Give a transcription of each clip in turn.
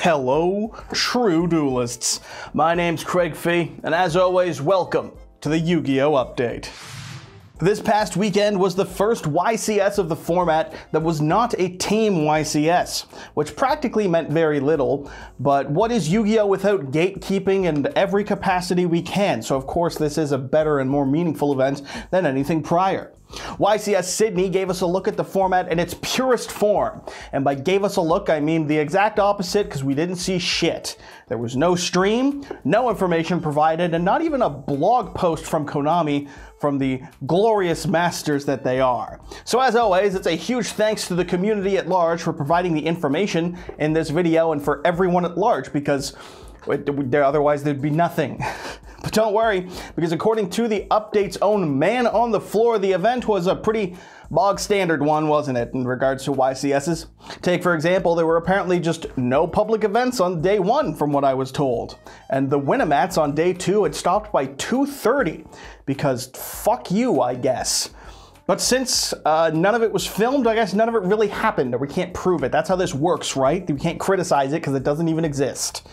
Hello, true duelists. My name's Craig Fee, and as always, welcome to the Yu-Gi-Oh! Update. This past weekend was the first YCS of the format that was not a Team YCS, which practically meant very little, but what is Yu-Gi-Oh! Without gatekeeping in every capacity we can, so of course this is a better and more meaningful event than anything prior. YCS Sydney gave us a look at the format in its purest form, and by gave us a look I mean the exact opposite because we didn't see shit. There was no stream, no information provided, and not even a blog post from Konami from the glorious masters that they are. So as always, it's a huge thanks to the community at large for providing the information in this video and for everyone at large because otherwise there'd be nothing. But don't worry, because according to the update's own man on the floor, the event was a pretty bog standard one, wasn't it, in regards to YCSs? Take, for example, there were apparently just no public events on day 1, from what I was told. And the Winamats on day 2 had stopped by 2:30, because fuck you, I guess. But since none of it was filmed, I guess none of it really happened, or we can't prove it. That's how this works, right? We can't criticize it because it doesn't even exist.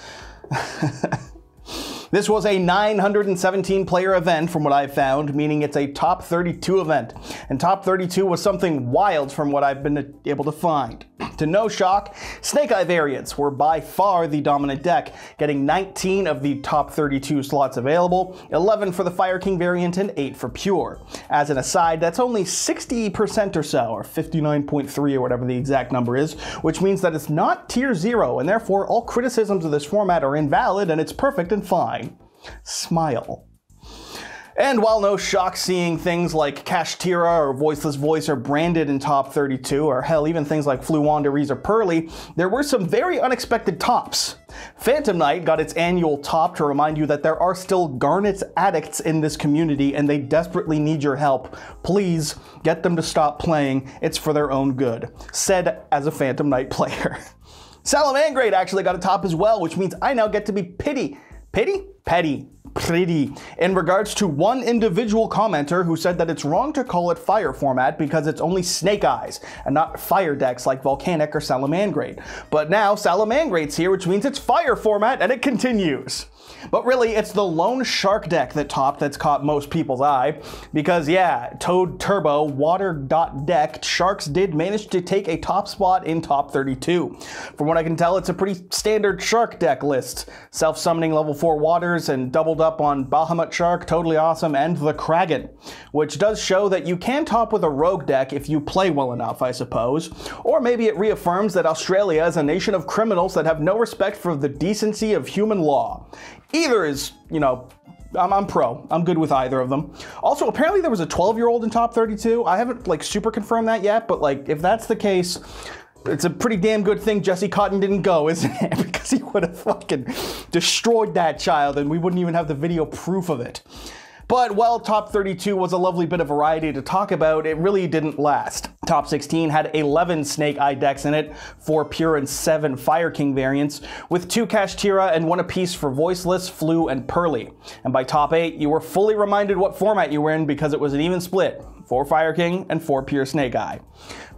This was a 917 player event from what I've found, meaning it's a top 32 event. And top 32 was something wild from what I've been able to find. To no shock, Snake Eye variants were by far the dominant deck, getting 19 of the top 32 slots available, 11 for the Fire King variant and 8 for Pure. As an aside, that's only 60% or so, or 59.3 or whatever the exact number is, which means that it's not tier 0, and therefore all criticisms of this format are invalid and it's perfect and fine. Smile. And while no shock seeing things like Kashtira or Voiceless Voice are branded in top 32, or hell, even things like Fluwandereeze or Pearly, there were some very unexpected tops. Phantom Knight got its annual top to remind you that there are still Garnet addicts in this community and they desperately need your help. Please get them to stop playing. It's for their own good. Said as a Phantom Knight player. Salamangrate actually got a top as well, which means I now get to be pretty in regards to one individual commenter who said that it's wrong to call it fire format because it's only Snake Eyes and not fire decks like Volcanic or Salamangrate. But now Salamangrate's here, which means it's fire format, and it continues. But really, it's the lone shark deck that topped that's caught most people's eye, because yeah, Toad Turbo Water.deck Sharks did manage to take a top spot in top 32. From what I can tell, it's a pretty standard shark deck list. Self-summoning level 4 waters and doubled up on Bahamut Shark, Totally Awesome, and the Kraken, which does show that you can top with a rogue deck if you play well enough, I suppose. Or maybe it reaffirms that Australia is a nation of criminals that have no respect for the decency of human law. Either is, you know, I'm pro. I'm good with either of them. Also, apparently there was a 12-year-old in top 32. I haven't, like, super confirmed that yet, but, like, if that's the case, it's a pretty damn good thing Jesse Cotton didn't go, isn't it? Because he would have fucking destroyed that child and we wouldn't even have the video proof of it. But while top 32 was a lovely bit of variety to talk about, it really didn't last. Top 16 had 11 Snake Eye decks in it, 4 Pure and 7 Fire King variants, with 2 Kashtira and 1 apiece for Voiceless, Flu, and Pearly. And by top 8, you were fully reminded what format you were in because it was an even split, 4 Fire King and 4 Pure Snake Eye.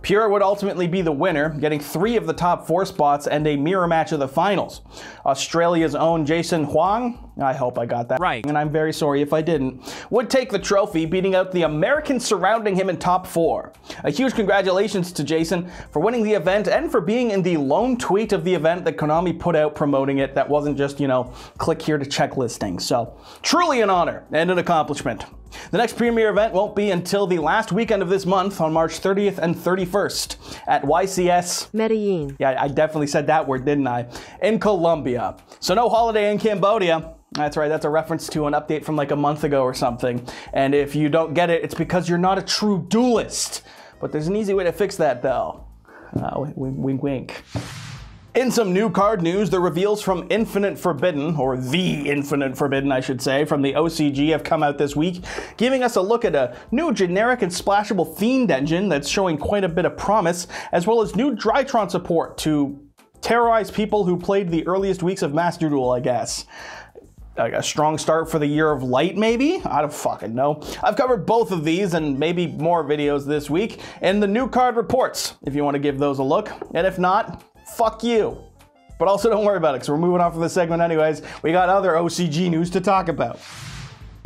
Pure would ultimately be the winner, getting 3 of the top 4 spots and a mirror match of the finals. Australia's own Jason Huang, I hope I got that right, and I'm very sorry if I didn't, would take the trophy, beating out the Americans surrounding him in top 4. A huge congratulations to Jason for winning the event and for being in the lone tweet of the event that Konami put out promoting it that wasn't just, you know, click here to check listings. So, truly an honor and an accomplishment. The next premier event won't be until the last weekend of this month on March 30th and 31st at YCS Medellin. Yeah, I definitely said that word, didn't I? In Colombia. So no holiday in Cambodia. That's right, that's a reference to an update from like a month ago or something. And if you don't get it, it's because you're not a true duelist. But there's an easy way to fix that though. Wink, wink. In some new card news, the reveals from Infinite Forbidden, or The Infinite Forbidden, I should say, from the OCG have come out this week, giving us a look at a new generic and splashable Fiend engine that's showing quite a bit of promise, as well as new Drytron support to terrorize people who played the earliest weeks of Master Duel, I guess. Like a strong start for the Year of Light, maybe? I don't fucking know. I've covered both of these and maybe more videos this week in the new card reports, if you want to give those a look. And if not, fuck you. But also don't worry about it, because we're moving on from this segment anyways. We got other OCG news to talk about.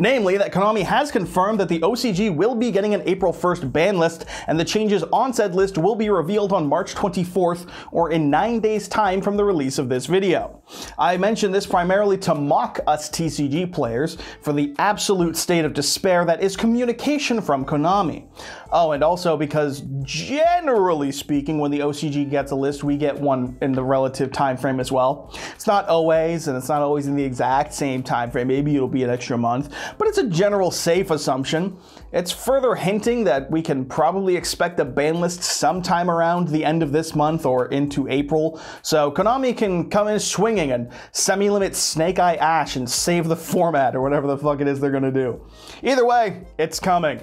Namely, that Konami has confirmed that the OCG will be getting an April 1st ban list, and the changes on said list will be revealed on March 24th, or in 9 days' time from the release of this video. I mention this primarily to mock us TCG players for the absolute state of despair that is communication from Konami. Oh, and also because generally speaking, when the OCG gets a list, we get one in the relative time frame as well. It's not always, and it's not always in the exact same time frame. Maybe it'll be an extra month, but it's a general safe assumption. It's further hinting that we can probably expect a ban list sometime around the end of this month or into April, so Konami can come in swinging and semi-limit Snake Eye Ash and save the format or whatever the fuck it is they're gonna do. Either way, it's coming.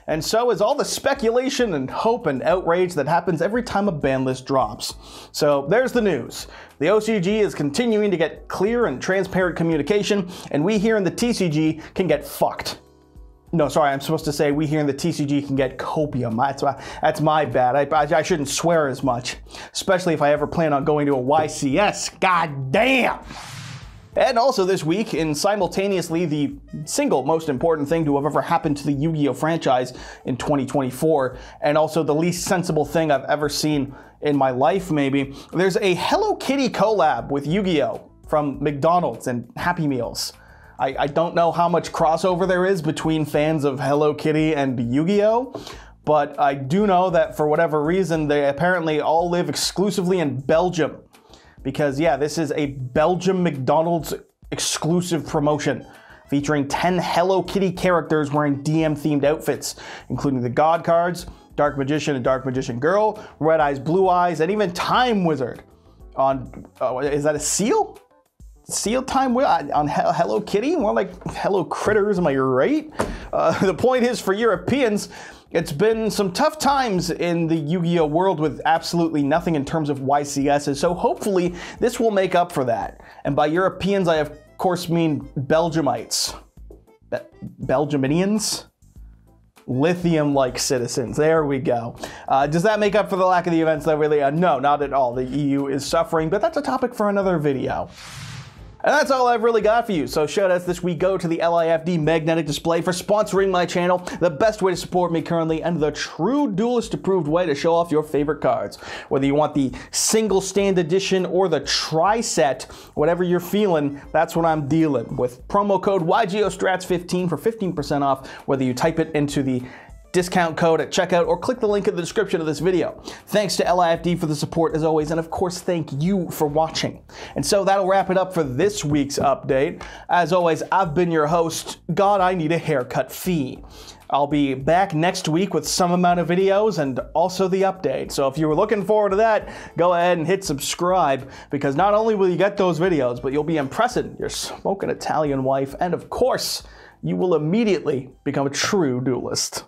And so is all the speculation and hope and outrage that happens every time a ban list drops. So there's the news. The OCG is continuing to get clear and transparent communication, and we here in the TCG can get fucked. No, sorry, I'm supposed to say we here in the TCG can get copium. That's my bad. I shouldn't swear as much, especially if I ever plan on going to a YCS. God damn! And also this week, in simultaneously the single most important thing to have ever happened to the Yu-Gi-Oh franchise in 2024, and also the least sensible thing I've ever seen in my life maybe, there's a Hello Kitty collab with Yu-Gi-Oh from McDonald's and Happy Meals. I don't know how much crossover there is between fans of Hello Kitty and Yu-Gi-Oh, but I do know that for whatever reason they apparently all live exclusively in Belgium. Because yeah, this is a Belgium McDonald's exclusive promotion featuring 10 Hello Kitty characters wearing DM-themed outfits, including the God cards, Dark Magician and Dark Magician Girl, Red Eyes, Blue Eyes, and even Time Wizard. On, is that a seal? Seal Time on Hello Kitty? More like Hello Critters, am I right? The point is, for Europeans, it's been some tough times in the Yu-Gi-Oh world with absolutely nothing in terms of YCSs, so hopefully this will make up for that. And by Europeans, I of course mean Belgiumites. Belgiuminians? Lithium-like citizens. There we go. Does that make up for the lack of the events though, really? No, not at all. The EU is suffering, but that's a topic for another video. And that's all I've really got for you, so shoutouts this week go to the LIFD Magnetic Display for sponsoring my channel, the best way to support me currently, and the true duelist approved way to show off your favorite cards. Whether you want the single stand edition or the tri-set, whatever you're feeling, that's what I'm dealing with. Promo code YGOSTRATS15 for 15% off, whether you type it into the discount code at checkout or click the link in the description of this video. Thanks to LIFD for the support as always, and of course thank you for watching. And so that'll wrap it up for this week's update. As always, I've been your host, God I Need a Haircut Fee. I'll be back next week with some amount of videos and also the update. So if you were looking forward to that, go ahead and hit subscribe, because not only will you get those videos, but you'll be impressing your smoking Italian wife, and of course, you will immediately become a true duelist.